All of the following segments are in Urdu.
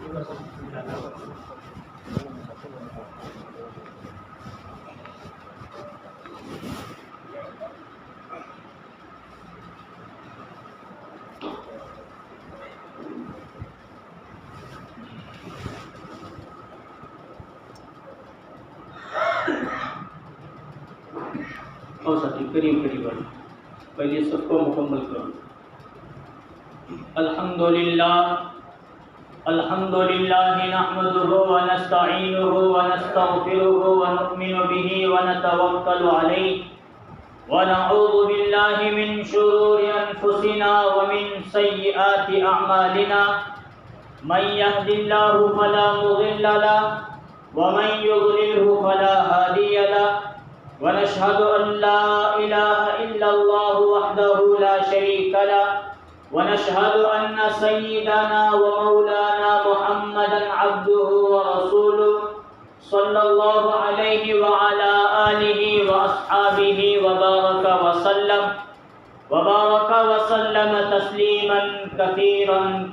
اور ساتھی قریب بڑھ پہلے سب کو مکمل کرو. الحمدللہ نحمده ونستعینه ونستغفره ونؤمن به ونتوکل علیہ ونعوذ باللہ من شرور انفسنا ومن سیئات اعمالنا من يهد الله فلا مضل له ومن يضلله فلا هادي له ونشهد أن لا إله إلا الله وحده لا شريك له ونشهد أن سيدنا ومولانا محمدا عبده ورسوله صلى الله عليه وعلى آله وأصحابه وبارك وسلم تسليما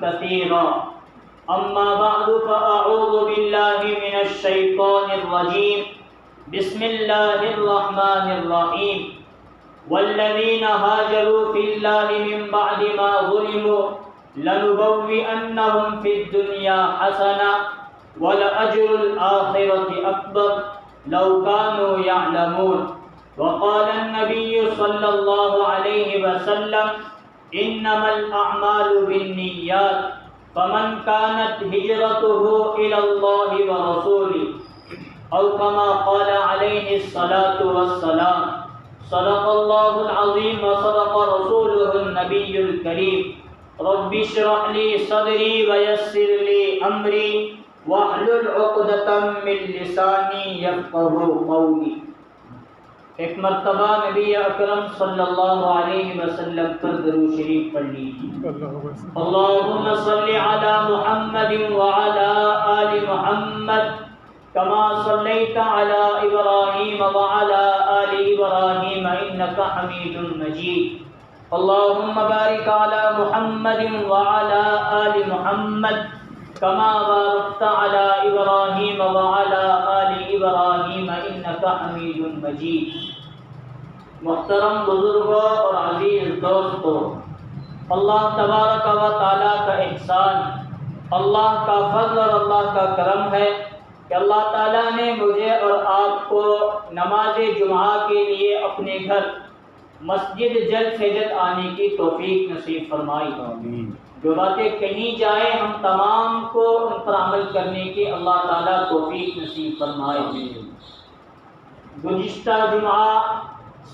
كثيرا أما بعد فأعوذ بالله من الشيطان الرجيم بسم الله الرحمن الرحيم والذين هاجروا في الله من بعد ما ظلموا لنبوئنهم في الدنيا حسنة ولأجر الآخرة أكبر لو كانوا يعلمون. وقال النبي صلى الله عليه وسلم إنما الأعمال بالنيات فمن كانت هجرته إلى الله ورسوله أو كما قال عليه الصلاة والسلام. صدق الله العظيم وصدق رسوله النبي الكريم. رب اشرح لي صدري ويسر لي أمري واحلل عقدة من لساني يفقهوا قولي. ایک مرتبہ نبی اکرم صلی اللہ علیہ وسلم پر درود شریف پڑھ لیجیے. اللهم صل على محمد وعلى آل محمد كما صليت على إبراهيم وعلى آل إبراهيم إنك حميد مجيد. اللهم بارك على محمد وعلى آل محمد كما باركت على إبراهيم وعلى آل إبراهيم إنك حميد مجيد. محترم بزرگوں اور عزیز دوستوں، اللہ تبارک و تعالیٰ کا احسان، اللہ کا فضل اور اللہ کا کرم ہے کہ اللہ تعالیٰ نے مجھے اور آپ کو نماز جمعہ کے لیے اپنے گھر مسجد جلد سے جلد آنے کی توفیق نصیب فرمائی. جو باتیں کہیں جائیں ہم تمام کو ان پر عمل کرنے کی اللہ تعالیٰ توفیق نصیب فرمائے. گزشتہ جمعہ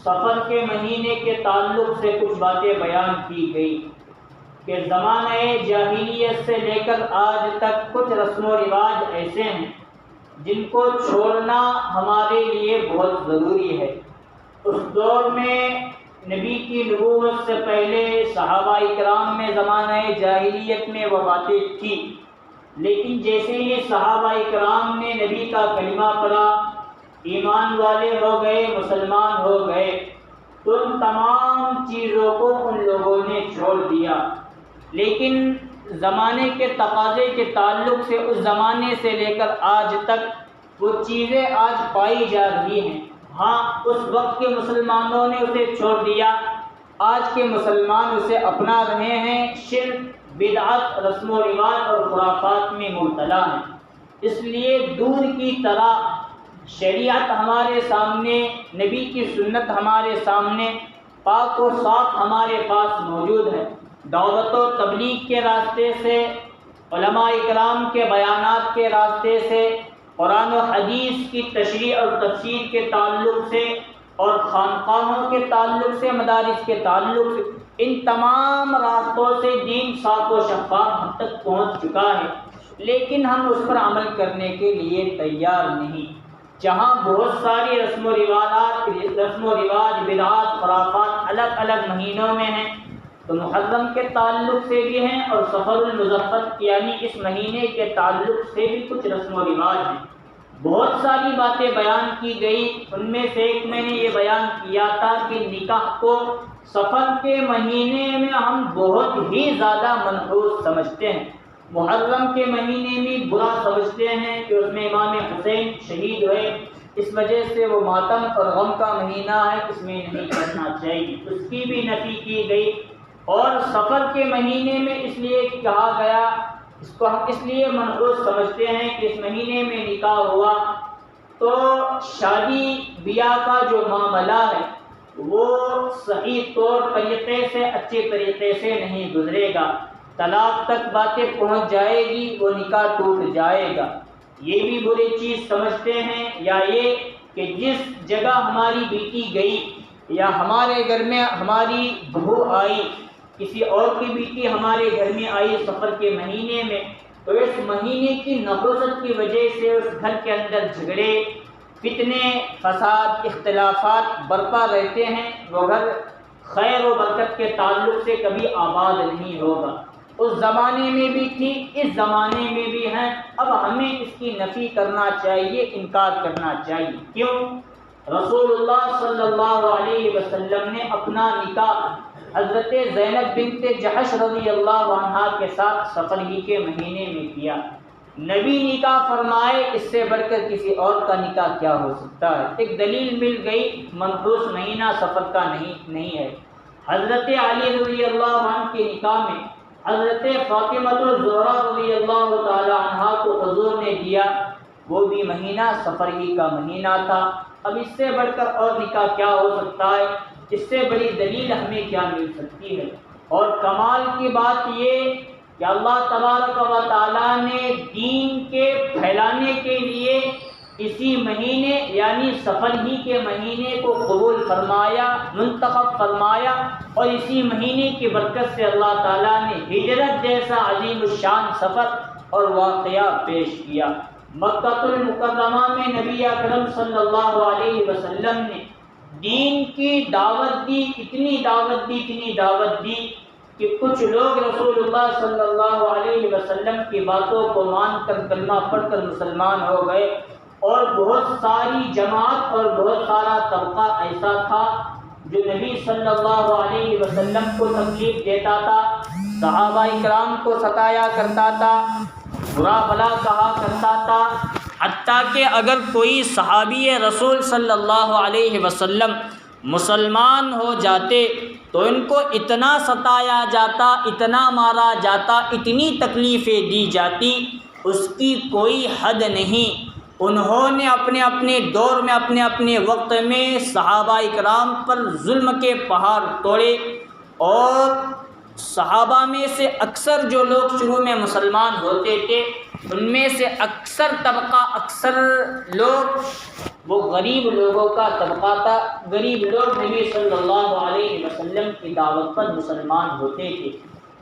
سفر کے مہینے کے تعلق سے کچھ باتیں بیان کی گئی کہ زمانہ جاہلیت سے لے کر آج تک کچھ رسم و رواج ایسے ہیں جن کو چھوڑنا ہمارے لیے بہت ضروری ہے. اس دور میں نبی کی نبوت سے پہلے صحابہ اکرام میں زمانہ جاہلیت میں وہ باتیں تھی، لیکن جیسے ہی صحابہ اکرام نے نبی کا کلمہ پڑھا، ایمان والے ہو گئے، مسلمان ہو گئے، تو ان تمام چیزوں کو ان لوگوں نے چھوڑ دیا. لیکن زمانے کے تقاضے کے تعلق سے اس زمانے سے لے کر آج تک وہ چیزیں آج پائی جا رہی ہیں. ہاں، اس وقت کے مسلمانوں نے اسے چھوڑ دیا، آج کے مسلمان اسے اپنا رہے ہیں، شرک، بدعت، رسم و رواج اور خرافات میں مبتلا ہیں. اس لیے دور کی طرح شریعت ہمارے سامنے، نبی کی سنت ہمارے سامنے پاک و صاف ہمارے پاس موجود ہے. دعوت و تبلیغ کے راستے سے، علماء اکرام کے بیانات کے راستے سے، قرآن و حدیث کی تشریح اور تفسیر کے تعلق سے، اور خانقاہوں کے تعلق سے، مدارس کے تعلق سے، ان تمام راستوں سے دین صاف و شفاف ہم تک پہنچ چکا ہے، لیکن ہم اس پر عمل کرنے کے لیے تیار نہیں. جہاں بہت ساری رسم و رواج، بدعات، خرافات الگ الگ مہینوں میں ہیں، تو محرم کے تعلق سے بھی ہیں اور سفر المظفر یعنی اس مہینے کے تعلق سے بھی کچھ رسم و رواج ہیں. بہت ساری باتیں بیان کی گئی، ان میں سے ایک میں نے یہ بیان کیا تھا کہ نکاح کو سفر کے مہینے میں ہم بہت ہی زیادہ منحوس سمجھتے ہیں. محرم کے مہینے میں برا سمجھتے ہیں کہ اس میں امام حسین شہید ہوئے، اس وجہ سے وہ ماتم اور غم کا مہینہ ہے، اس میں نہیں کرنا چاہیے، اس کی بھی نفی کی گئی۔ اور سفر کے مہینے میں اس لیے کہا گیا، اس کو ہم اس لیے منحوس سمجھتے ہیں کہ اس مہینے میں نکاح ہوا تو شادی بیاہ کا جو معاملہ ہے وہ صحیح طریقے سے، اچھے طریقے سے نہیں گزرے گا، طلاق تک باتیں پہنچ جائے گی، وہ نکاح ٹوٹ جائے گا۔ یہ بھی بری چیز سمجھتے ہیں، یا یہ کہ جس جگہ ہماری بیٹی گئی یا ہمارے گھر میں ہماری بہو آئی، کسی اور کی بیٹی ہمارے گھر میں آئی سفر کے مہینے میں، تو اس مہینے کی نحوست کی وجہ سے اس گھر کے اندر جھگڑے، فتنے، فساد، اختلافات برپا رہتے ہیں، وہ گھر خیر و برکت کے تعلق سے کبھی آباد نہیں ہوگا۔ اس زمانے میں بھی تھی، اس زمانے میں بھی ہیں، اب ہمیں اس کی نفی کرنا چاہیے، انکار کرنا چاہیے۔ کیوں؟ رسول اللہ صلی اللہ علیہ وسلم نے اپنا نکاح حضرت زینب بنت جحش رضی اللہ عنہا کے ساتھ سفر ہی کے مہینے میں کیا۔ نبی نکاح فرمائے، اس سے بڑھ کر کسی اور کا نکاح کیا ہو سکتا ہے؟ ایک دلیل مل گئی، منحوس مہینہ سفر کا نہیں ہے۔ حضرت علی رضی اللہ عنہ کے نکاح میں حضرت فاطمہ الزہرا رضی اللہ تعالی عنہا کو حضور نے دیا، وہ بھی مہینہ سفر ہی کا مہینہ تھا۔ اب اس سے بڑھ کر اور نکاح کیا ہو سکتا ہے؟ اس سے بڑی دلیل ہمیں کیا مل سکتی ہے؟ اور کمال کی بات یہ کہ اللہ تبارک و تعالیٰ نے دین کے پھیلانے کے لیے اسی مہینے یعنی سفر ہی کے مہینے کو قبول فرمایا، منتخب فرمایا، اور اسی مہینے کی برکت سے اللہ تعالیٰ نے ہجرت جیسا عظیم الشان سفر اور واقعہ پیش کیا۔ مکہ المکرمہ میں نبی اکرم صلی اللہ علیہ وسلم نے دین کی دعوت دی، اتنی دعوت دی کہ کچھ لوگ رسول اللہ صلی اللہ علیہ وسلم کی باتوں کو مان کر کلمہ پڑھ کر مسلمان ہو گئے، اور بہت ساری جماعت اور بہت سارا طبقہ ایسا تھا جو نبی صلی اللہ علیہ وسلم کو تکلیف دیتا تھا، صحابہ کرام کو ستایا کرتا تھا، برا بھلا کہا کرتا تھا، حتیٰ کہ اگر کوئی صحابی رسول صلی اللہ علیہ وسلم مسلمان ہو جاتے تو ان کو اتنا ستایا جاتا، اتنا مارا جاتا، اتنی تکلیفیں دی جاتی، اس کی کوئی حد نہیں۔ انہوں نے اپنے دور میں اپنے وقت میں صحابہ کرام پر ظلم کے پہاڑ توڑے، اور صحابہ میں سے اکثر جو لوگ شروع میں مسلمان ہوتے تھے ان میں سے اکثر طبقہ، اکثر لوگ وہ غریب لوگوں کا طبقہ تھا۔ غریب لوگ نبی صلی اللہ علیہ وسلم کی دعوت پر مسلمان ہوتے تھے۔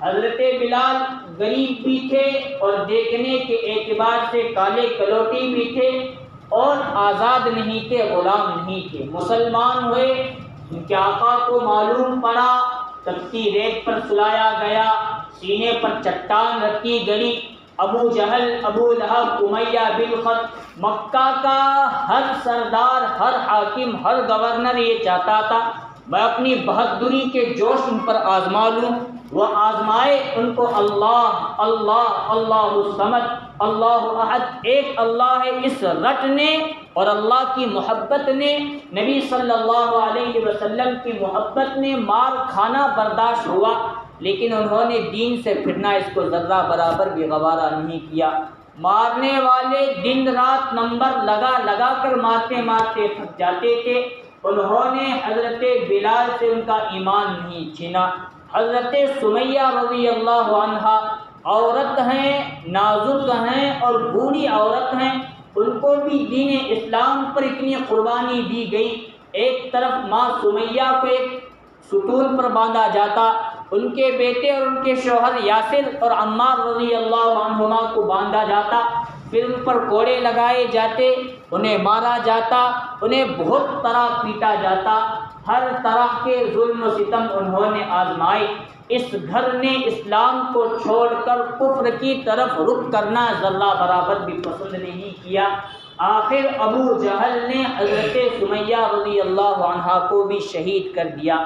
حضرت بلال غریب بھی تھے اور دیکھنے کے اعتبار سے کالے کلوٹی بھی تھے، اور آزاد نہیں تھے، غلام نہیں تھے۔ مسلمان ہوئے، ان کے آقا کو معلوم پڑا، تپتی ریت پر سلایا گیا، سینے پر چٹان رکھی گئی۔ ابو جہل، ابو لہب، امیہ بن خلف، مکہ کا ہر سردار، ہر حاکم، ہر گورنر یہ چاہتا تھا میں اپنی بہادری کے جوش ان پر آزما لوں۔ وہ آزمائے، ان کو اللہ الصمد، اللہ احد، ایک اللہ ہے، اس رٹنے اور اللہ کی محبت نے، نبی صلی اللہ علیہ وسلم کی محبت نے مار کھانا برداشت ہوا، لیکن انہوں نے دین سے پھرنا اس کو ذرہ برابر بھی گوارا نہیں کیا۔ مارنے والے دن رات نمبر لگا کر مارتے تھک جاتے تھے۔ انہوں نے حضرت بلال سے ان کا ایمان نہیں چھینا۔ حضرت سمیہ رضی اللہ عنہا عورت ہیں، نازک ہیں اور بوڑھی عورت ہیں، ان کو بھی دین اسلام پر اتنی قربانی دی گئی۔ ایک طرف ماں سمیہ کو ایک ستون پر باندھا جاتا، ان کے بیٹے اور ان کے شوہر یاسر اور عمار رضی اللہ عنہما کو باندھا جاتا، پھر ان پر کوڑے لگائے جاتے، انہیں مارا جاتا، انہیں بہت طرح پیٹا جاتا، ہر طرح کے ظلم و ستم انہوں نے آزمائے۔ اس گھر نے اسلام کو چھوڑ کر کفر کی طرف رخ کرنا ذرہ برابر بھی پسند نہیں کیا۔ آخر ابو جہل نے حضرت سمیہ رضی اللہ عنہا کو بھی شہید کر دیا۔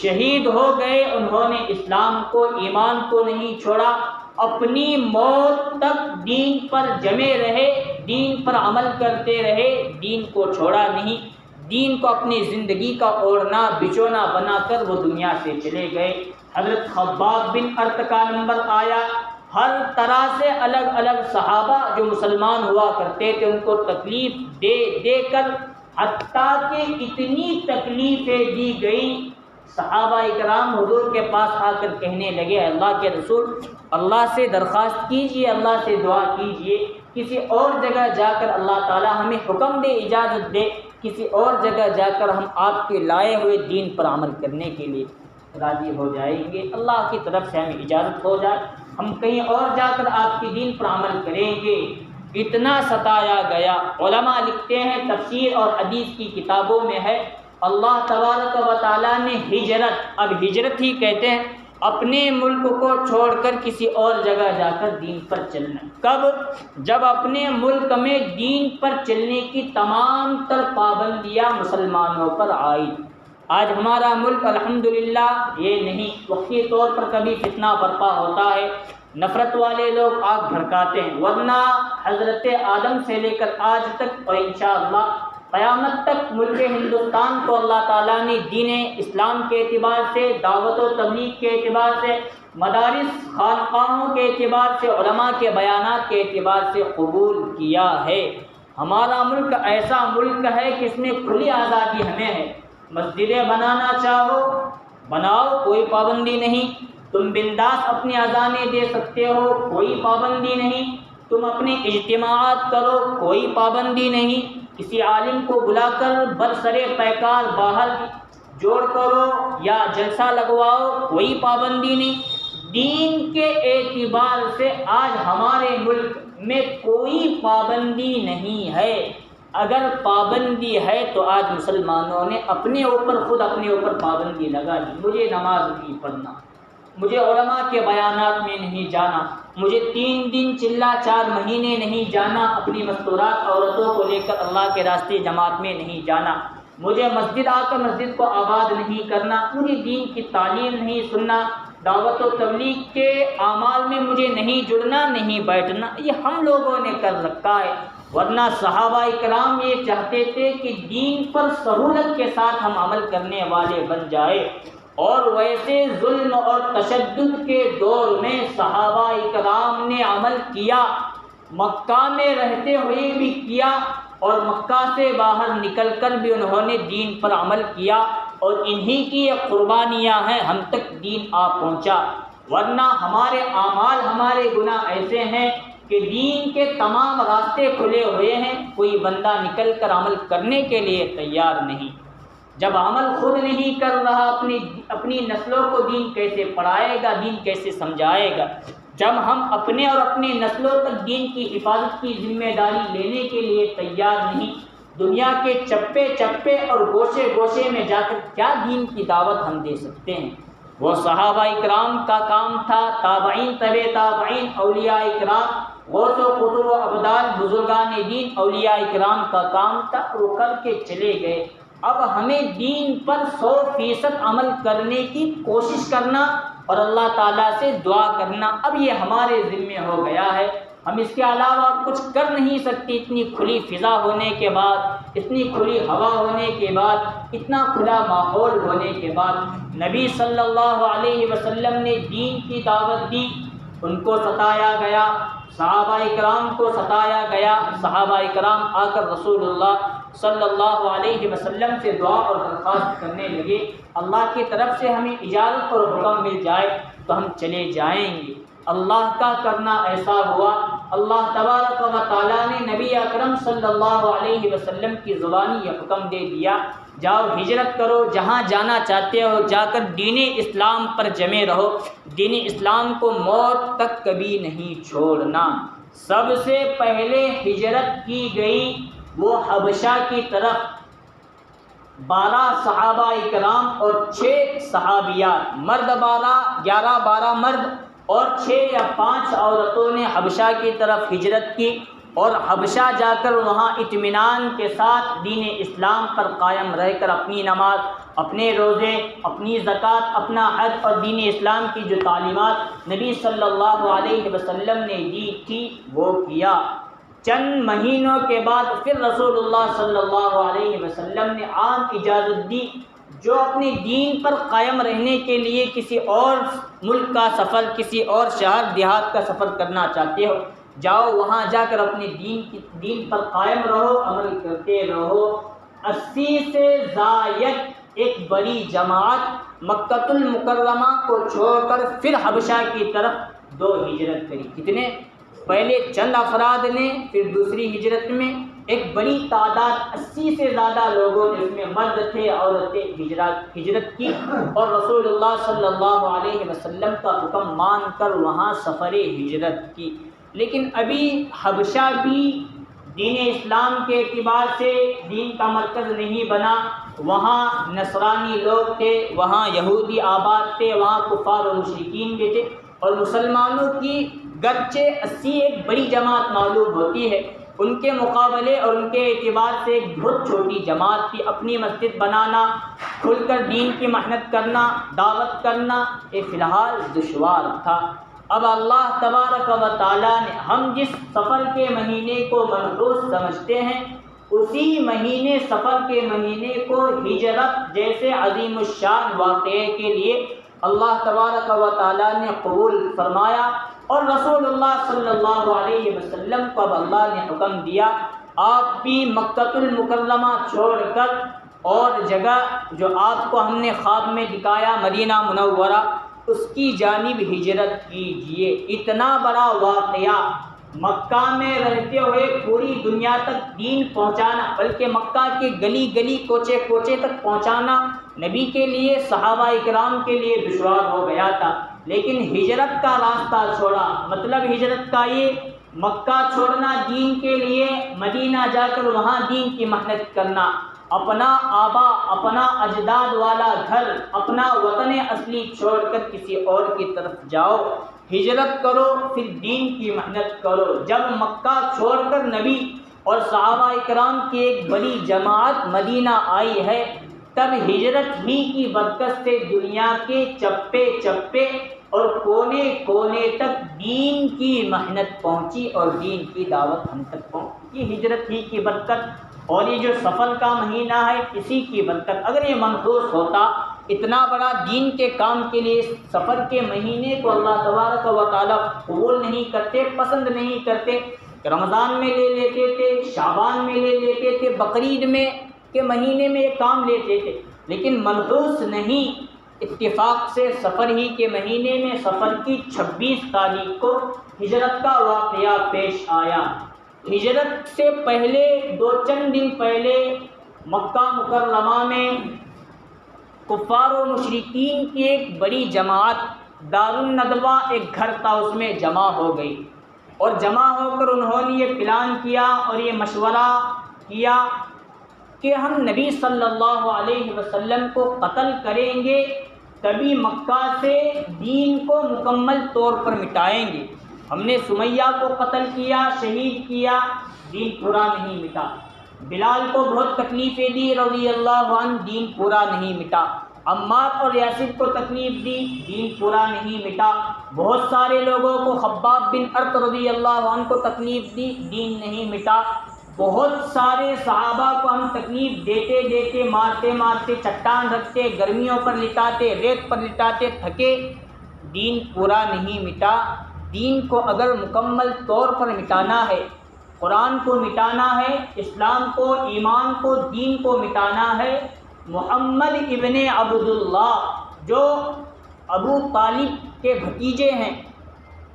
شہید ہو گئے، انہوں نے اسلام کو، ایمان کو نہیں چھوڑا، اپنی موت تک دین پر جمے رہے، دین پر عمل کرتے رہے، دین کو چھوڑا نہیں، دین کو اپنی زندگی کا اوڑھنا بچھونا بنا کر وہ دنیا سے چلے گئے۔ حضرت خباب بن ارت کا نمبر آیا، ہر طرح سے الگ الگ صحابہ جو مسلمان ہوا کرتے تھے ان کو تکلیف دے دے کر، حتیٰ کہ اتنی تکلیفیں دی گئی، صحابہ اکرام حضور کے پاس آ کر کہنے لگے اللہ کے رسول، اللہ سے درخواست کیجئے، اللہ سے دعا کیجئے، کسی اور جگہ جا کر اللہ تعالی ہمیں حکم دے، اجازت دے، کسی اور جگہ جا کر ہم آپ کے لائے ہوئے دین پر عمل کرنے کے لیے راضی ہو جائیں گے، اللہ کی طرف سے ہمیں اجازت ہو جائے، ہم کہیں اور جا کر آپ کی دین پر عمل کریں گے۔ اتنا ستایا گیا، علماء لکھتے ہیں تفسیر اور حدیث کی کتابوں میں ہے، اللہ تبارک و تعالیٰ نے ہجرت، اب ہجرت ہی کہتے ہیں، اپنے ملک کو چھوڑ کر کسی اور جگہ جا کر دین پر چلنا۔ کب؟ جب اپنے ملک میں دین پر چلنے کی تمام تر پابندیاں مسلمانوں پر آئی۔ آج ہمارا ملک الحمدللہ یہ نہیں، وقتی طور پر کبھی فتنہ برپا ہوتا ہے، نفرت والے لوگ آگ بھڑکاتے ہیں، ورنہ حضرت آدم سے لے کر آج تک اور انشاءاللہ قیامت تک ملک ہندوستان کو اللہ تعالیٰ نے دین اسلام کے اعتبار سے، دعوت و تبلیغ کے اعتبار سے، مدارس خانقاہوں کے اعتبار سے، علماء کے بیانات کے اعتبار سے قبول کیا ہے۔ ہمارا ملک ایسا ملک ہے کہ اس میں کھلی آزادی ہمیں ہے، مسجدیں بنانا چاہو بناؤ، کوئی پابندی نہیں، تم بنداس اپنی اذانیں دے سکتے ہو، کوئی پابندی نہیں، تم اپنے اجتماعات کرو، کوئی پابندی نہیں، کسی عالم کو بلا کر برسرے پیکار باہر جوڑ کرو یا جلسہ لگواؤ، کوئی پابندی نہیں۔ دین کے اعتبار سے آج ہمارے ملک میں کوئی پابندی نہیں ہے، اگر پابندی ہے تو آج مسلمانوں نے اپنے اوپر خود اپنے اوپر پابندی لگا لی، مجھے نماز نہیں پڑھنا، مجھے علماء کے بیانات میں نہیں جانا، مجھے 3 دن چلا 4 مہینے نہیں جانا، اپنی مستورات عورتوں کو لے کر اللہ کے راستے جماعت میں نہیں جانا، مجھے مسجد آ کر مسجد کو آباد نہیں کرنا، مجھے دین کی تعلیم نہیں سننا، دعوت و تبلیغ کے اعمال میں مجھے نہیں جڑنا، نہیں بیٹھنا، یہ ہم لوگوں نے کر رکھا ہے۔ ورنہ صحابہ اکرام یہ چاہتے تھے کہ دین پر سہولت کے ساتھ ہم عمل کرنے والے بن جائے، اور ویسے ظلم اور تشدد کے دور میں صحابہ اکرام نے عمل کیا، مکہ میں رہتے ہوئے بھی کیا، اور مکہ سے باہر نکل کر بھی انہوں نے دین پر عمل کیا، اور انہی کی یہ قربانیاں ہیں ہم تک دین آ پہنچا۔ ورنہ ہمارے اعمال، ہمارے گناہ ایسے ہیں کہ دین کے تمام راستے کھلے ہوئے ہیں، کوئی بندہ نکل کر عمل کرنے کے لیے تیار نہیں۔ جب عمل خود نہیں کر رہا، اپنی نسلوں کو دین کیسے پڑھائے گا، دین کیسے سمجھائے گا؟ جب ہم اپنے اور اپنی نسلوں تک دین کی حفاظت کی ذمہ داری لینے کے لیے تیار نہیں، دنیا کے چپے چپے اور گوشے گوشے میں جا کر کیا دین کی دعوت ہم دے سکتے ہیں؟ وہ صحابہ اکرام کا کام تھا، تابعین، طبع تابعین، اولیاء اکرام، غوث و قطب و ابدال، بزرگان دین، اولیاء اکرام کا کام تھا، وہ کر کے چلے گئے۔ اب ہمیں دین پر 100% عمل کرنے کی کوشش کرنا اور اللہ تعالیٰ سے دعا کرنا، اب یہ ہمارے ذمے ہو گیا ہے۔ ہم اس کے علاوہ کچھ کر نہیں سکتے، اتنی کھلی فضا ہونے کے بعد، اتنی کھلی ہوا ہونے کے بعد، اتنا کھلا ماحول ہونے کے بعد۔ نبی صلی اللہ علیہ وسلم نے دین کی دعوت دی، ان کو ستایا گیا، صحابہ اکرام کو ستایا گیا، صحابہ اکرام آ کر رسول اللہ صلی اللہ علیہ وسلم سے دعا اور درخواست کرنے لگے، اللہ کی طرف سے ہمیں اجازت اور حکم مل جائے تو ہم چلے جائیں گے۔ اللہ کا کرنا ایسا ہوا، اللہ تبارک و تعالیٰ نے نبی اکرم صلی اللہ علیہ وسلم کی زبانی یہ حکم دے دیا، جاؤ ہجرت کرو، جہاں جانا چاہتے ہو جا کر دین اسلام پر جمے رہو، دین اسلام کو موت تک کبھی نہیں چھوڑنا۔ سب سے پہلے ہجرت کی گئی وہ حبشہ کی طرف، 12 صحابہ اکرام اور 6 صحابیات، مرد 12 مرد اور 6 یا 5 عورتوں نے حبشہ کی طرف ہجرت کی۔ اور حبشہ جا کر وہاں اطمینان کے ساتھ دین اسلام پر قائم رہ کر اپنی نماز، اپنے روزے، اپنی زکوٰۃ، اپنا حج اور دین اسلام کی جو تعلیمات نبی صلی اللہ علیہ وسلم نے دی تھی وہ کیا۔ چند مہینوں کے بعد پھر رسول اللہ صلی اللہ علیہ وسلم نے عام اجازت دی، جو اپنے دین پر قائم رہنے کے لیے کسی اور ملک کا سفر، کسی اور شہر دیہات کا سفر کرنا چاہتے ہو، جاؤ وہاں جا کر اپنے دین پر قائم رہو، عمل کرتے رہو۔ 80 سے زائد ایک بڑی جماعت مکۃ المکرمہ کو چھوڑ کر پھر حبشہ کی طرف 2 ہجرت کری۔ کتنے؟ پہلے چند افراد نے، پھر دوسری ہجرت میں ایک بڑی تعداد 80 سے زیادہ لوگوں نے، اس میں مرد تھے، عورتیں، ہجرت کی اور رسول اللہ صلی اللہ علیہ وسلم کا حکم مان کر وہاں سفر ہجرت کی۔ لیکن ابھی حبشہ بھی دین اسلام کے اعتبار سے دین کا مرکز نہیں بنا، وہاں نصرانی لوگ تھے، وہاں یہودی آباد تھے، وہاں کفار و مشرکین بھی تھے، اور مسلمانوں کی گرچہ 80 ایک بڑی جماعت معلوم ہوتی ہے، ان کے مقابلے اور ان کے اعتبار سے ایک بہت چھوٹی جماعت تھی۔ اپنی مسجد بنانا، کھل کر دین کی محنت کرنا، دعوت کرنا، یہ فی الحال دشوار تھا۔ اب اللہ تبارک و تعالیٰ نے ہم جس سفر کے مہینے کو منحوس سمجھتے ہیں، اسی مہینے، سفر کے مہینے کو ہجرت جیسے عظیم الشان واقعے کے لیے اللہ تبارک و تعالیٰ نے قبول فرمایا، اور رسول اللہ صلی اللہ علیہ وسلم کو اب اللہ نے حکم دیا، آپ بھی مکۃ المکرمہ چھوڑ کر اور جگہ جو آپ کو ہم نے خواب میں دکھایا مدینہ منورہ، اس کی جانب ہجرت کیجیے۔ اتنا بڑا واقعہ، مکہ میں رہتے ہوئے پوری دنیا تک دین پہنچانا، بلکہ مکہ کے گلی گلی، کوچے کوچے تک پہنچانا نبی کے لیے، صحابہ اکرام کے لیے دشوار ہو گیا تھا، لیکن ہجرت کا راستہ چھوڑا۔ مطلب ہجرت کا یہ مکہ چھوڑنا دین کے لیے، مدینہ جا کر وہاں دین کی محنت کرنا، اپنا آبا، اپنا اجداد والا گھر، اپنا وطن اصلی چھوڑ کر کسی اور کی طرف جاؤ، ہجرت کرو، پھر دین کی محنت کرو۔ جب مکہ چھوڑ کر نبی اور صحابہ اکرام کی ایک بڑی جماعت مدینہ آئی ہے، تب ہجرت ہی کی برکت سے دنیا کے چپے چپے اور کونے کونے تک دین کی محنت پہنچی اور دین کی دعوت ہم تک پہنچی۔ یہ ہجرت ہی کی برکت، اور یہ جو سفر کا مہینہ ہے اسی کی برکت۔ اگر یہ منحوس ہوتا، اتنا بڑا دین کے کام کے لیے سفر کے مہینے کو اللہ تبارک و تعالیٰ قبول نہیں کرتے، پسند نہیں کرتے، رمضان میں لے لیتے تھے، شعبان میں لے لیتے تھے، بقرعید میں کے مہینے میں یہ کام لیتے تھے، لیکن منحوس نہیں، اتفاق سے سفر ہی کے مہینے میں، سفر کی 26 تاریخ کو ہجرت کا واقعہ پیش آیا۔ ہجرت سے پہلے چند دن پہلے مکہ مکرمہ میں کفار و مشرکین کی ایک بڑی جماعت دارالندوہ ایک گھر تھا، اس میں جمع ہو گئی، اور جمع ہو کر انہوں نے یہ پلان کیا اور یہ مشورہ کیا کہ ہم نبی صلی اللہ علیہ وسلم کو قتل کریں گے، تبھی مکہ سے دین کو مکمل طور پر مٹائیں گے۔ ہم نے سمیہ کو قتل کیا، شہید کیا، دین پورا نہیں مٹا۔ بلال کو بہت تکلیفیں دی رضی اللہ عنہ، دین پورا نہیں مٹا۔ عمار اور یاسر کو تکلیف دی، دین پورا نہیں مٹا۔ بہت سارے لوگوں کو، خباب بن ارت رضی اللہ عنہ کو تکلیف دی، دین نہیں مٹا۔ بہت سارے صحابہ کو ہم تکلیف دیتے دیتے، مارتے مارتے، چٹان رکھتے، گرمیوں پر لٹاتے، ریت پر لٹاتے، تھکے، دین پورا نہیں مٹا۔ دین کو اگر مکمل طور پر مٹانا ہے، قرآن کو مٹانا ہے، اسلام کو، ایمان کو، دین کو مٹانا ہے، محمد ابن عبداللہ جو ابو طالب کے بھتیجے ہیں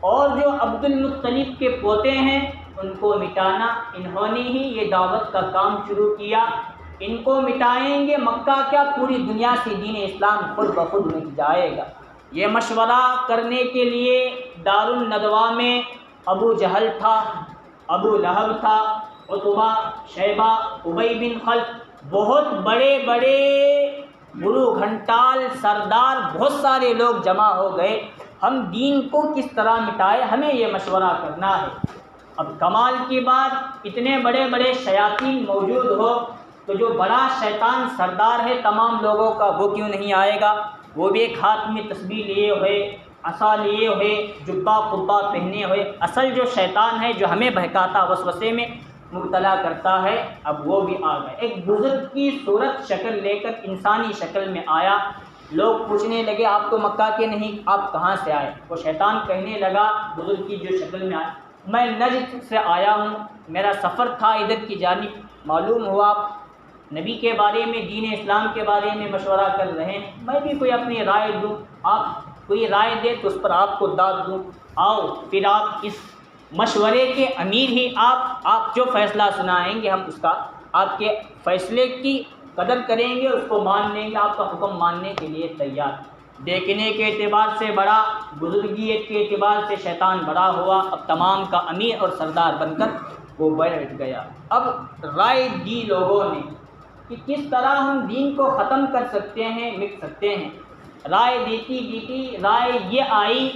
اور جو عبد المطلب کے پوتے ہیں، ان کو مٹانا، انہوں نے ہی یہ دعوت کا کام شروع کیا۔ ان کو مٹائیں گے، مکہ کیا پوری دنیا سے دین اسلام خود بخود مٹ جائے گا۔ یہ مشورہ کرنے کے لیے دارالندوہ میں ابو جہل تھا، ابو لہب تھا، عتبہ، شیبہ، ابی بن خلف، بہت بڑے بڑے گرو گھنٹال سردار، بہت سارے لوگ جمع ہو گئے۔ ہم دین کو کس طرح مٹائے، ہمیں یہ مشورہ کرنا ہے۔ اب کمال کی بات، اتنے بڑے بڑے شیاطین موجود ہو تو جو بڑا شیطان سردار ہے تمام لوگوں کا وہ کیوں نہیں آئے گا؟ وہ بھی ایک ہاتھ میں تسبیح لیے ہوئے، عصا لیے ہوئے، جبہ قبہ پہنے ہوئے، اصل جو شیطان ہے جو ہمیں بہکاتا وسوسے میں مبتلا کرتا ہے، اب وہ بھی آ گئے۔ ایک بزرگ کی صورت شکل لے کر انسانی شکل میں آیا، لوگ پوچھنے لگے آپ تو مکہ کے نہیں، آپ کہاں سے آئے؟ وہ شیطان کہنے لگا بزرگ کی جو شکل میں آیا، میں نجد سے آیا ہوں، میرا سفر تھا ادھر کی جانب، معلوم ہوا آپ نبی کے بارے میں، دین اسلام کے بارے میں مشورہ کر رہے ہیں، میں بھی کوئی اپنی رائے دوں، آپ کوئی رائے دے تو اس پر آپ کو داد دوں، آؤ پھر آپ اس مشورے کے امیر ہی آپ جو فیصلہ سنائیں گے ہم اس کا، آپ کے فیصلے کی قدر کریں گے، اس کو مان لیں گے، آپ کا حکم ماننے کے لیے تیار۔ دیکھنے کے اعتبار سے بڑا، بزرگیت کے اعتبار سے شیطان بڑا ہوا، اب تمام کا امیر اور سردار بن کر وہ بیٹھ گیا۔ اب رائے دی لوگوں نے کہ کس طرح ہم دین کو ختم کر سکتے ہیں، مٹ سکتے ہیں۔ رائے دیتی رائے یہ آئی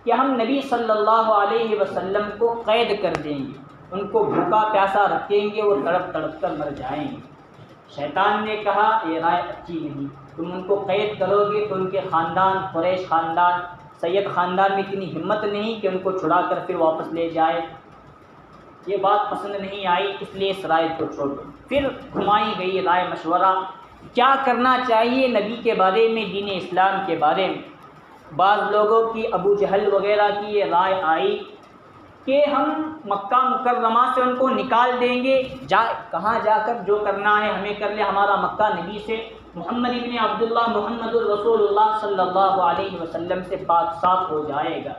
کہ ہم نبی صلی اللہ علیہ وسلم کو قید کر دیں گے، ان کو بھوکا پیاسا رکھیں گے، وہ تڑپ تڑپ کر مر جائیں گے۔ شیطان نے کہا یہ رائے اچھی نہیں، تم ان کو قید کرو گے تو ان کے خاندان، قریش خاندان، سید خاندان میں اتنی ہمت نہیں کہ ان کو چھڑا کر پھر واپس لے جائے، یہ بات پسند نہیں آئی، اس لیے اس رائے کو چھوڑ دو۔ پھر گھمائی گئی رائے مشورہ، کیا کرنا چاہیے نبی کے بارے میں، دین اسلام کے بارے میں۔ بعض لوگوں کی، ابو جہل وغیرہ کی یہ رائے آئی کہ ہم مکہ مکرمہ سے ان کو نکال دیں گے، کہاں جا کر جو کرنا ہے ہمیں کر لے، ہمارا مکہ نبی سے، محمد ابن عبداللہ محمد الرسول اللہ صلی اللہ علیہ وسلم سے پاک صاف ہو جائے گا۔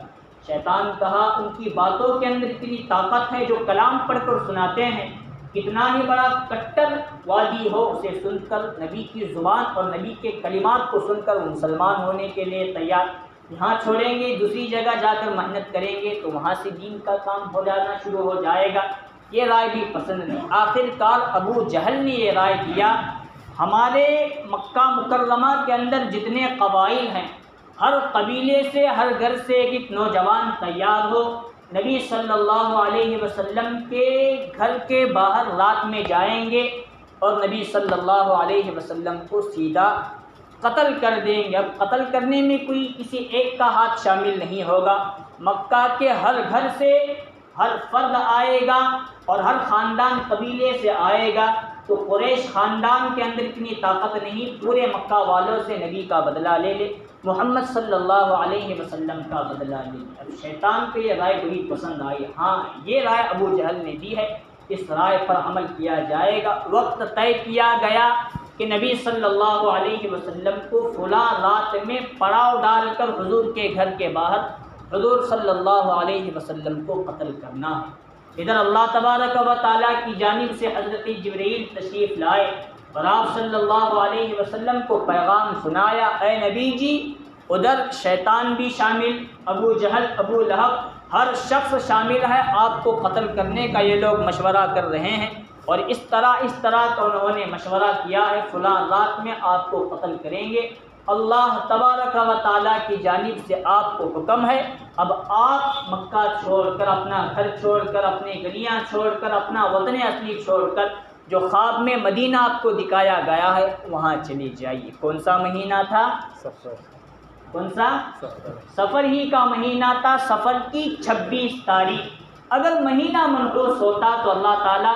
شیطان کہا ان کی باتوں کے اندر اتنی طاقت ہے، جو کلام پڑھ کر سناتے ہیں، کتنا ہی بڑا کٹر وادی ہو اسے سن کر، نبی کی زبان اور نبی کے کلمات کو سن کر وہ مسلمان ہونے کے لیے تیار، یہاں چھوڑیں گے دوسری جگہ جا کر محنت کریں گے تو وہاں سے دین کا کام ہو جانا شروع ہو جائے گا۔ یہ رائے بھی پسند نہیں۔ آخر کار ابو جہل نے یہ رائے دیا ہمارے مکہ مکرمہ کے اندر جتنے قبائل ہیں، ہر قبیلے سے، ہر گھر سے ایک نوجوان تیار ہو، نبی صلی اللہ علیہ وسلم کے گھر کے باہر رات میں جائیں گے اور نبی صلی اللہ علیہ وسلم کو سیدھا قتل کر دیں گے۔ اب قتل کرنے میں کوئی کسی ایک کا ہاتھ شامل نہیں ہوگا، مکہ کے ہر گھر سے ہر فرد آئے گا اور ہر خاندان قبیلے سے آئے گا، تو قریش خاندان کے اندر اتنی طاقت نہیں، پورے مکہ والوں سے نبی کا بدلہ لے لے، محمد صلی اللہ علیہ وسلم کا بدلہ لے لے۔ اب شیطان کو یہ رائے بڑی پسند آئی، ہاں یہ رائے ابو جہل نے دی ہے، اس رائے پر عمل کیا جائے گا۔ وقت طے کیا گیا کہ نبی صلی اللہ علیہ وسلم کو فلاں رات میں پڑاؤ ڈال کر حضور کے گھر کے باہر حضور صلی اللہ علیہ وسلم کو قتل کرنا ہے۔ ادھر اللہ تبارک و تعالیٰ کی جانب سے حضرت جبرائیل تشریف لائے اور آپ صلی اللہ علیہ وسلم کو پیغام سنایا، اے نبی جی، ادھر شیطان بھی شامل، ابو جہل، ابو لہب، ہر شخص شامل ہے، آپ کو قتل کرنے کا یہ لوگ مشورہ کر رہے ہیں، اور اس طرح کا انہوں نے مشورہ کیا ہے، فلاں رات میں آپ کو قتل کریں گے۔ اللہ تبارک و تعالیٰ کی جانب سے آپ کو حکم ہے، اب آپ مکہ چھوڑ کر، اپنا گھر چھوڑ کر، اپنی گلیاں چھوڑ کر، اپنا وطن اصلی چھوڑ کر، جو خواب میں مدینہ آپ کو دکھایا گیا ہے وہاں چلی جائیے۔ کون سا مہینہ تھا؟ کون سا؟ سفر ہی کا مہینہ تھا، سفر کی 26 تاریخ۔ اگر مہینہ منحوس ہوتا تو اللہ تعالیٰ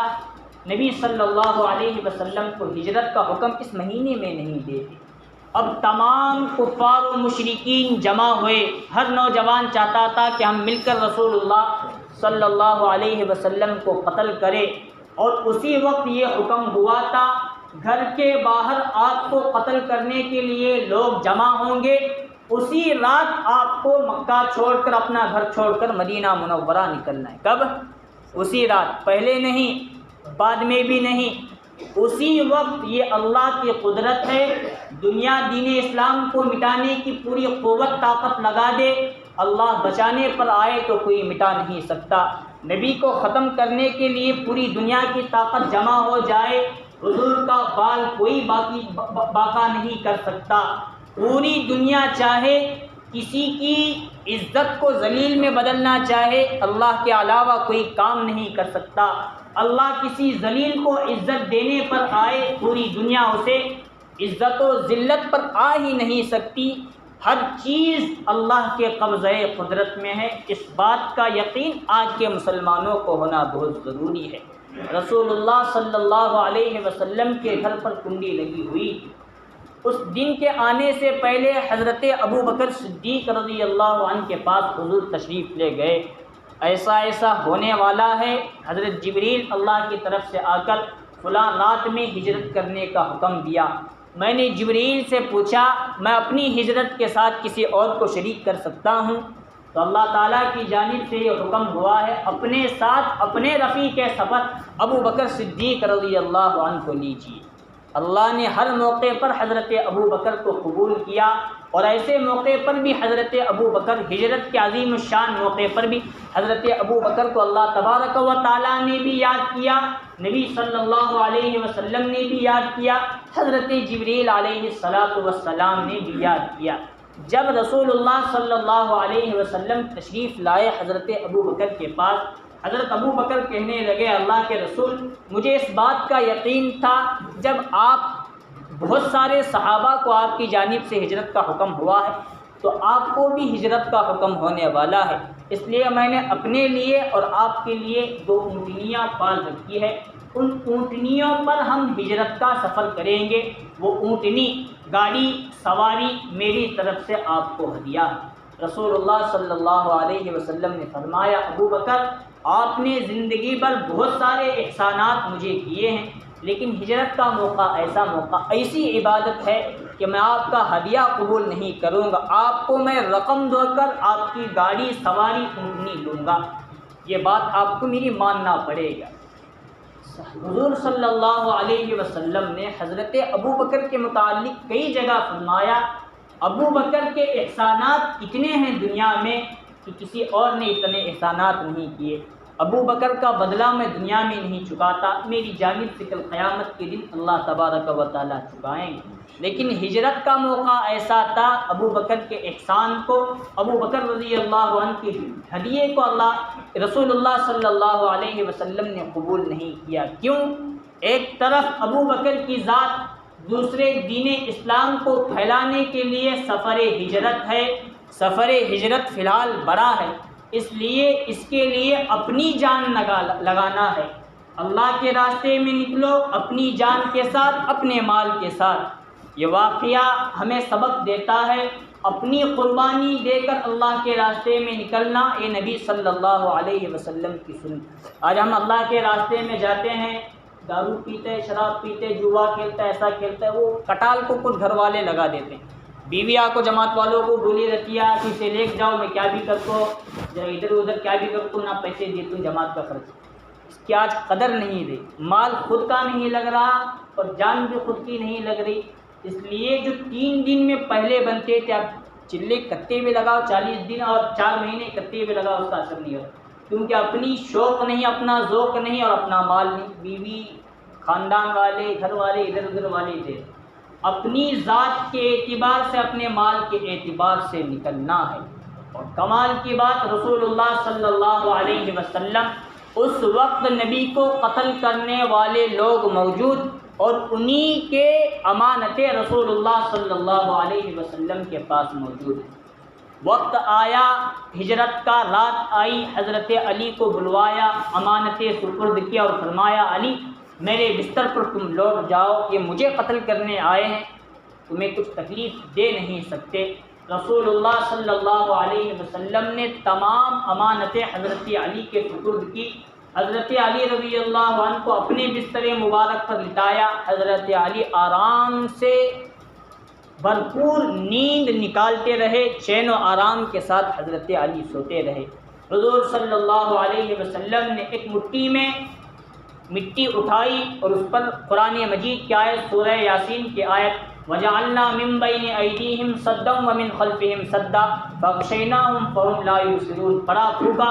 نبی صلی اللہ علیہ وسلم کو ہجرت کا حکم اس مہینے میں نہیں دیتے۔ اب تمام کفار و مشرکین جمع ہوئے، ہر نوجوان چاہتا تھا کہ ہم مل کر رسول اللہ صلی اللہ علیہ وسلم کو قتل کریں، اور اسی وقت یہ حکم ہوا تھا گھر کے باہر آپ کو قتل کرنے کے لیے لوگ جمع ہوں گے، اسی رات آپ کو مکہ چھوڑ کر، اپنا گھر چھوڑ کر مدینہ منورہ نکلنا ہے۔ کب؟ اسی رات، پہلے نہیں، بعد میں بھی نہیں، اسی وقت۔ یہ اللہ کی قدرت ہے، دنیا دین اسلام کو مٹانے کی پوری قوت طاقت لگا دے، اللہ بچانے پر آئے تو کوئی مٹا نہیں سکتا۔ نبی کو ختم کرنے کے لیے پوری دنیا کی طاقت جمع ہو جائے، حضور کا بال کوئی باقی نہیں کر سکتا۔ پوری دنیا چاہے کسی کی عزت کو ذلیل میں بدلنا چاہے، اللہ کے علاوہ کوئی کام نہیں کر سکتا۔ اللہ کسی ذلیل کو عزت دینے پر آئے، پوری دنیا اسے عزت و ذلت پر آ ہی نہیں سکتی۔ ہر چیز اللہ کے قبضۂ قدرت میں ہے، اس بات کا یقین آج کے مسلمانوں کو ہونا بہت ضروری ہے۔ رسول اللہ صلی اللہ علیہ وسلم کے گھر پر کنڈی لگی ہوئی تھی۔ اس دن کے آنے سے پہلے حضرت ابو بکر صدیق رضی اللہ عنہ کے پاس حضور تشریف لے گئے۔ ایسا ایسا ہونے والا ہے، حضرت جبریل اللہ کی طرف سے آ کر فلاں رات میں ہجرت کرنے کا حکم دیا۔ میں نے جبریل سے پوچھا، میں اپنی ہجرت کے ساتھ کسی اور کو شریک کر سکتا ہوں؟ تو اللہ تعالیٰ کی جانب سے یہ حکم ہوا ہے، اپنے ساتھ اپنے رفیق سفر ابو بکر صدیق رضی اللہ عنہ کو لیجیے۔ اللہ نے ہر موقع پر حضرت ابو بکر کو قبول کیا، اور ایسے موقع پر بھی حضرت ابو بکر، ہجرت کے عظیم الشان موقع پر بھی حضرت ابو بکر کو اللہ تبارک و تعالیٰ نے بھی یاد کیا، نبی صلی اللہ علیہ وسلم نے بھی یاد کیا، حضرت جبریل علیہ السلام نے بھی یاد کیا۔ جب رسول اللہ صلی اللہ علیہ وسلم تشریف لائے حضرت ابو بکر کے پاس، حضرت ابو بکر کہنے لگے، اللہ کے رسول، مجھے اس بات کا یقین تھا جب آپ بہت سارے صحابہ کو آپ کی جانب سے ہجرت کا حکم ہوا ہے تو آپ کو بھی ہجرت کا حکم ہونے والا ہے، اس لیے میں نے اپنے لیے اور آپ کے لیے 2 اونٹنیاں پال رکھی ہے، ان اونٹنیوں پر ہم ہجرت کا سفر کریں گے، وہ اونٹنی گاڑی سواری میری طرف سے آپ کو ہدیہ ہے۔ رسول اللہ صلی اللہ علیہ وسلم نے فرمایا، ابو بکر، آپ نے زندگی بھر بہت سارے احسانات مجھے کیے ہیں، لیکن ہجرت کا موقع ایسا موقع، ایسی عبادت ہے کہ میں آپ کا ہدیہ قبول نہیں کروں گا، آپ کو میں رقم دے کر آپ کی گاڑی سواری اونٹنی لوں گا، یہ بات آپ کو میری ماننا پڑے گا۔ حضور صلی اللہ علیہ وسلم نے حضرت ابو بکر کے متعلق کئی جگہ فرمایا، ابو بکر کے احسانات اتنے ہیں دنیا میں کہ کسی اور نے اتنے احسانات نہیں کیے، ابو بکر کا بدلہ میں دنیا میں نہیں چکاتا، میری جانب سے کل قیامت کے دن اللہ تبارک و تعالیٰ چکائیں گے۔ لیکن ہجرت کا موقع ایسا تھا، ابو بکر کے احسان کو، ابو بکر رضی اللہ عنہ کی ہدیے کو اللہ رسول اللہ صلی اللہ علیہ وسلم نے قبول نہیں کیا۔ کیوں؟ ایک طرف ابو بکر کی ذات دوسرے دین اسلام کو پھیلانے کے لیے سفر ہجرت ہے، سفر ہجرت فی الحال بڑا ہے، اس لیے اس کے لیے اپنی جان لگانا ہے۔ اللہ کے راستے میں نکلو اپنی جان کے ساتھ، اپنے مال کے ساتھ۔ یہ واقعہ ہمیں سبق دیتا ہے، اپنی قربانی دے کر اللہ کے راستے میں نکلنا، یہ نبی صلی اللہ علیہ وسلم کی سنت۔ آج ہم اللہ کے راستے میں جاتے ہیں، دارو پیتے، شراب پیتے، جوا کھیلتا ہے، ایسا کھیلتا ہے، وہ کٹال کو کچھ گھر والے لگا دیتے ہیں، بیویاں کو جماعت والوں کو بولی رہتی ہے کہ اسے لے جاؤ، میں کیا بھی کرتا ہوں، ادھر ادھر کیا بھی کرتا ہوں، نہ پیسے دیتا ہوں جماعت کا خرچ، اس کی آج قدر نہیں رہی، مال خود کا نہیں لگ رہا اور جان بھی خود کی نہیں لگ رہی۔ اس لیے جو 3 دن میں پہلے بنتے تھے، اب چلے کتے بھی لگاؤ 40 دن اور 4 مہینے کتے بھی لگاؤ، اس کا اثر نہیں ہوتا، کیونکہ اپنی شوق نہیں، اپنا ذوق نہیں اور اپنا مال نہیں، بیوی خاندان والے گھر والے ادھر ادھر والے تھے، اپنی ذات کے اعتبار سے، اپنے مال کے اعتبار سے نکلنا ہے۔ اور کمال کی بات، رسول اللہ صلی اللہ علیہ وسلم، اس وقت نبی کو قتل کرنے والے لوگ موجود اور انہی کے امانتیں رسول اللہ صلی اللہ علیہ وسلم کے پاس موجود ہیں۔ وقت آیا ہجرت کا، رات آئی، حضرت علی کو بلوایا، امانتیں سپرد کیا اور فرمایا، علی میرے بستر پر تم لوٹ جاؤ، یہ مجھے قتل کرنے آئے ہیں، تمہیں کچھ تکلیف دے نہیں سکتے۔ رسول اللہ صلی اللہ علیہ وسلم نے تمام امانتیں حضرت علی کے سپرد کی، حضرت علی رضی اللہ عنہ کو اپنے بستر مبارک پر لٹایا، حضرت علی آرام سے بھرپور نیند نکالتے رہے، چین و آرام کے ساتھ حضرت علی سوتے رہے۔ حضور صلی اللہ علیہ وسلم نے ایک مٹھی میں مٹی اٹھائی اور اس پر قرآن مجید کی آیت، سورہ یاسین کی آیت، وَجَعَلْنَا مِن بَيْنِ أَيْدِيهِمْ صَدًّا وَمِنْ خَلْفِهِمْ صَدًّا فَأَغْشَيْنَاهُمْ فَهُمْ لَا يُبْصِرُونَ، پڑا پھونکا،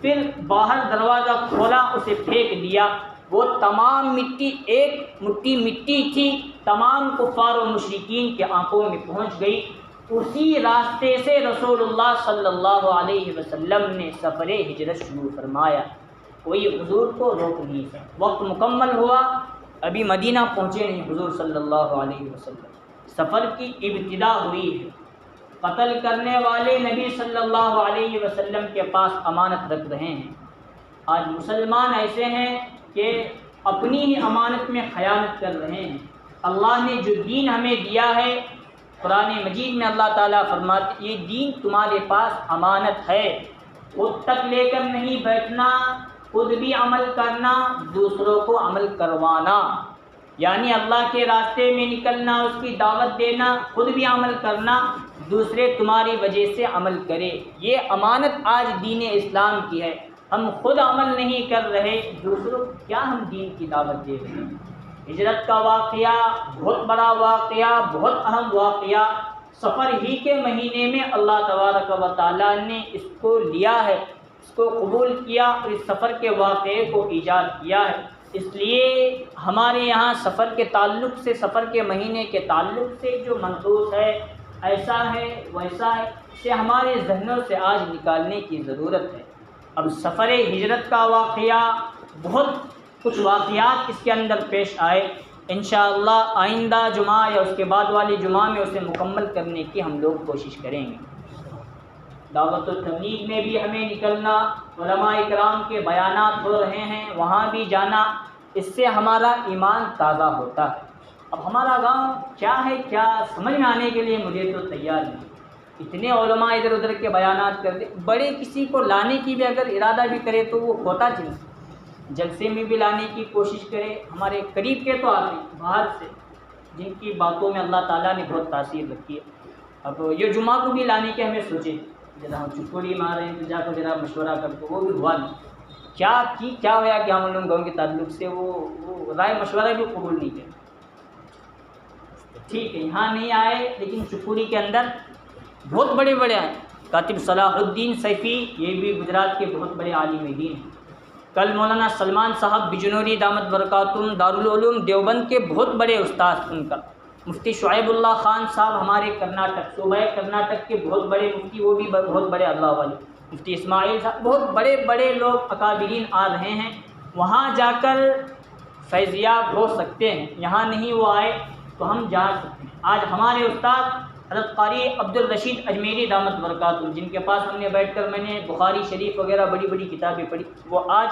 پھر باہر دروازہ کھولا، اسے پھینک دیا، وہ تمام مٹی، ایک مٹھی مٹی تھی، تمام کفار و مشرکین کے آنکھوں میں پہنچ گئی۔ اسی راستے سے رسول اللہ صلی اللہ علیہ وسلم نے سفر ہجرت شروع فرمایا، کوئی حضور کو روک نہیں سکتا۔ وقت مکمل ہوا، ابھی مدینہ پہنچے نہیں حضور صلی اللہ علیہ وسلم، سفر کی ابتدا ہوئی ہے۔ قتل کرنے والے نبی صلی اللہ علیہ وسلم کے پاس امانت رکھ رہے ہیں۔ آج مسلمان ایسے ہیں کہ اپنی ہی امانت میں خیانت کر رہے ہیں۔ اللہ نے جو دین ہمیں دیا ہے، قرآن مجید میں اللہ تعالیٰ فرماتے یہ دین تمہارے پاس امانت ہے، خود تک لے کر نہیں بیٹھنا، خود بھی عمل کرنا، دوسروں کو عمل کروانا، یعنی اللہ کے راستے میں نکلنا، اس کی دعوت دینا، خود بھی عمل کرنا، دوسرے تمہاری وجہ سے عمل کرے۔ یہ امانت آج دین اسلام کی ہے۔ ہم خود عمل نہیں کر رہے، دوسروں کو کیا ہم دین کی دعوت دے رہے ہیں۔ ہجرت کا واقعہ بہت بڑا واقعہ، بہت اہم واقعہ، سفر ہی کے مہینے میں اللہ تبارک و تعالیٰ نے اس کو لیا ہے، اس کو قبول کیا اور اس سفر کے واقعے کو ایجاد کیا ہے۔ اس لیے ہمارے یہاں سفر کے تعلق سے، سفر کے مہینے کے تعلق سے جو منحوس ہے، ایسا ہے ویسا ہے، اسے ہمارے ذہنوں سے آج نکالنے کی ضرورت ہے۔ اب سفر ہجرت کا واقعہ، بہت کچھ واقعات اس کے اندر پیش آئے، انشاءاللہ آئندہ جمعہ یا اس کے بعد والی جمعہ میں اسے مکمل کرنے کی ہم لوگ کوشش کریں گے۔ دعوت و تبلیغ میں بھی ہمیں نکلنا، علماء اکرام کے بیانات ہو رہے ہیں، وہاں بھی جانا، اس سے ہمارا ایمان تازہ ہوتا ہے۔ اب ہمارا گاؤں کیا ہے، کیا سمجھ میں آنے کے لیے مجھے تو تیار نہیں۔ اتنے علماء ادھر ادھر کے بیانات کرتے، بڑے کسی کو لانے کی بھی اگر ارادہ بھی کرے تو وہ ہوتا چلا، جلسے میں بھی لانے کی کوشش کرے۔ ہمارے قریب کے تو آتے ہیں باہر سے، جن کی باتوں میں اللہ تعالیٰ نے بہت تاثیر رکھی ہے۔ اب یہ جمعہ کو بھی لانے کے ہمیں سوچے، جب ہم چپوڑی میں آ رہے ہیں تو جا کر ذرا مشورہ کرتے، وہ بھی ہوا نہیں۔ کیا ہوا کہ ہم لوگ گاؤں کے تعلق سے وہ رائے مشورہ بھی قبول نہیں کیا۔ ٹھیک ہے، یہاں نہیں آئے، لیکن چپوڑی کے اندر بہت بڑے آئے۔ کاتب صلاح الدین سیفی، یہ بھی گجرات کے بہت بڑے عالم دین ہیں۔ کل مولانا سلمان صاحب بجنوری دامت برکاتہم دارالعلوم دیوبند کے بہت بڑے استاد، ان کا مفتی شعیب اللہ خان صاحب ہمارے کرناٹک صوبہ کرناٹک کے بہت بڑے مفتی، وہ بھی بہت بڑے اللہ والے، مفتی اسماعیل صاحب، بہت بڑے لوگ اکابرین آ رہے ہیں۔ وہاں جا کر فیضیاب ہو سکتے ہیں، یہاں نہیں وہ آئے تو ہم جا سکتے ہیں۔ آج ہمارے استاد حضرت قاری عبدالرشید اجمیری دامت برکاتہم، جن کے پاس ہم نے بیٹھ کر میں نے بخاری شریف وغیرہ بڑی کتابیں پڑھی، وہ آج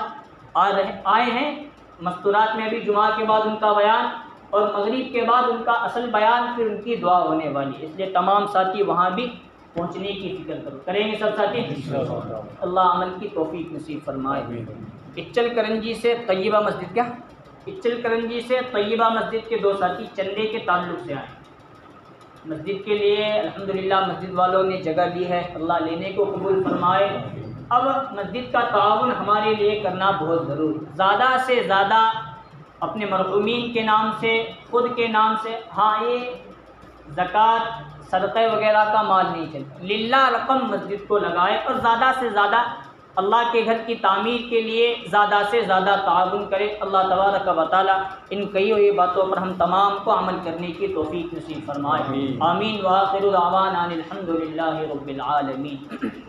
آئے ہیں مستورات میں۔ بھی جمعہ کے بعد ان کا بیان اور مغرب کے بعد ان کا اصل بیان، پھر ان کی دعا ہونے والی، اس لیے تمام ساتھی وہاں بھی پہنچنے کی فکر کریں گے سب ساتھی۔ اللہ عمل کی توفیق نصیب فرمائے۔ اچل کرنجی سے طیبہ مسجد، اچل کرنجی سے طیبہ مسجد کے 2 ساتھی چندے کے تعلق سے آئے مسجد کے لیے، الحمدللہ مسجد والوں نے جگہ دی ہے، اللہ لینے کو قبول فرمائے۔ اب مسجد کا تعاون ہمارے لیے کرنا بہت ضروری، زیادہ سے زیادہ اپنے مرحومین کے نام سے، خود کے نام سے، ہاں یہ زکوٰۃ صدقے وغیرہ کا مال نہیں چلتا، للہ رقم مسجد کو لگائے اور زیادہ سے زیادہ اللہ کے گھر کی تعمیر کے لیے زیادہ سے زیادہ تعاون کرے۔ اللہ تبارک و تعالیٰ ان کئی ہوئی باتوں پر ہم تمام کو عمل کرنے کی توفیق نصیب فرمائے، آمین۔ وآخر دعوانا ان الحمد للہ رب العالمین۔